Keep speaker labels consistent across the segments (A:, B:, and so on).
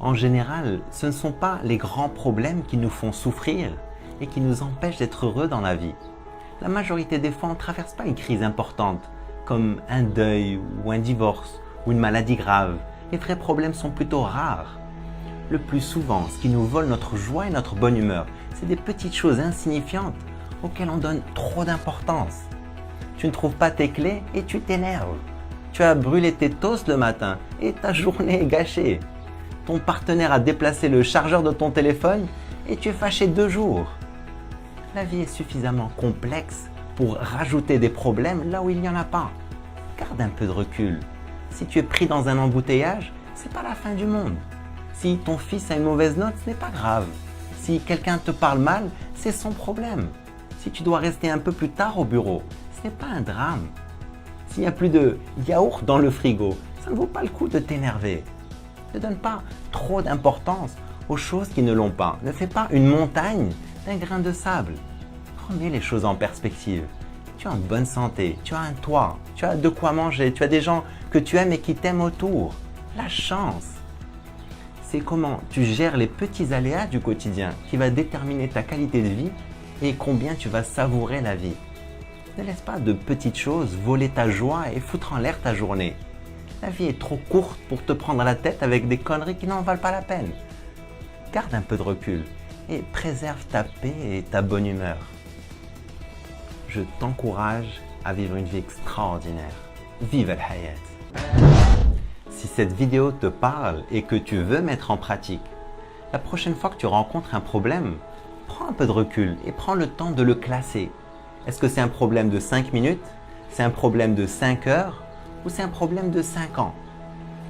A: En général, ce ne sont pas les grands problèmes qui nous font souffrir et qui nous empêchent d'être heureux dans la vie. La majorité des fois, on ne traverse pas une crise importante, comme un deuil ou un divorce ou une maladie grave. Les vrais problèmes sont plutôt rares. Le plus souvent, ce qui nous vole notre joie et notre bonne humeur, c'est des petites choses insignifiantes auxquelles on donne trop d'importance. Tu ne trouves pas tes clés et tu t'énerves. Tu as brûlé tes toasts le matin et ta journée est gâchée. Ton partenaire a déplacé le chargeur de ton téléphone et tu es fâché 2 jours. La vie est suffisamment complexe pour rajouter des problèmes là où il n'y en a pas. Garde un peu de recul. Si tu es pris dans un embouteillage, ce n'est pas la fin du monde. Si ton fils a une mauvaise note, ce n'est pas grave. Si quelqu'un te parle mal, c'est son problème. Si tu dois rester un peu plus tard au bureau, ce n'est pas un drame. S'il n'y a plus de yaourt dans le frigo, ça ne vaut pas le coup de t'énerver. Ne donne pas trop d'importance aux choses qui ne l'ont pas. Ne fais pas une montagne d'un grain de sable. Remets les choses en perspective. Tu es en bonne santé, tu as un toit, tu as de quoi manger, tu as des gens que tu aimes et qui t'aiment autour. La chance. C'est comment tu gères les petits aléas du quotidien qui va déterminer ta qualité de vie et combien tu vas savourer la vie. Ne laisse pas de petites choses voler ta joie et foutre en l'air ta journée. La vie est trop courte pour te prendre la tête avec des conneries qui n'en valent pas la peine. Garde un peu de recul et préserve ta paix et ta bonne humeur. Je t'encourage à vivre une vie extraordinaire. Vive al-hayat! Si cette vidéo te parle et que tu veux mettre en pratique, la prochaine fois que tu rencontres un problème, prends un peu de recul et prends le temps de le classer. Est-ce que c'est un problème de 5 minutes? C'est un problème de 5 heures? Ou c'est un problème de 5 ans?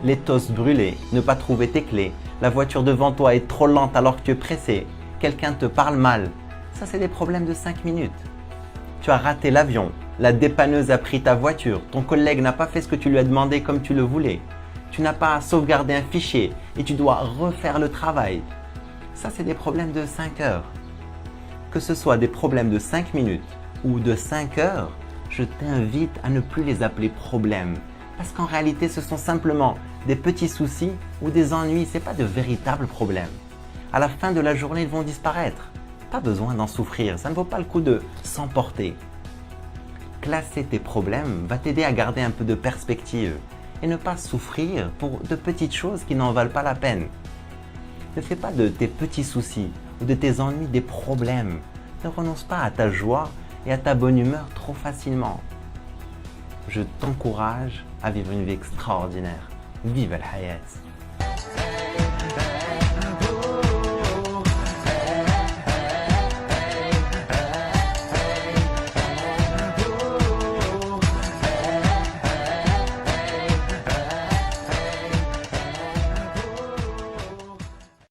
A: Les toasts brûlés, ne pas trouver tes clés, la voiture devant toi est trop lente alors que tu es pressé, quelqu'un te parle mal, ça c'est des problèmes de 5 minutes. Tu as raté l'avion, la dépanneuse a pris ta voiture, ton collègue n'a pas fait ce que tu lui as demandé comme tu le voulais, tu n'as pas sauvegardé un fichier et tu dois refaire le travail. Ça c'est des problèmes de 5 heures. Que ce soit des problèmes de 5 minutes ou de 5 heures, je t'invite à ne plus les appeler problèmes. Parce qu'en réalité, ce sont simplement des petits soucis ou des ennuis, ce n'est pas de véritables problèmes. À la fin de la journée, ils vont disparaître. Pas besoin d'en souffrir, ça ne vaut pas le coup de s'emporter. Classer tes problèmes va t'aider à garder un peu de perspective et ne pas souffrir pour de petites choses qui n'en valent pas la peine. Ne fais pas de tes petits soucis ou de tes ennuis des problèmes. Ne renonce pas à ta joie et à ta bonne humeur trop facilement. Je t'encourage à vivre une vie extraordinaire. Vive al-hayat!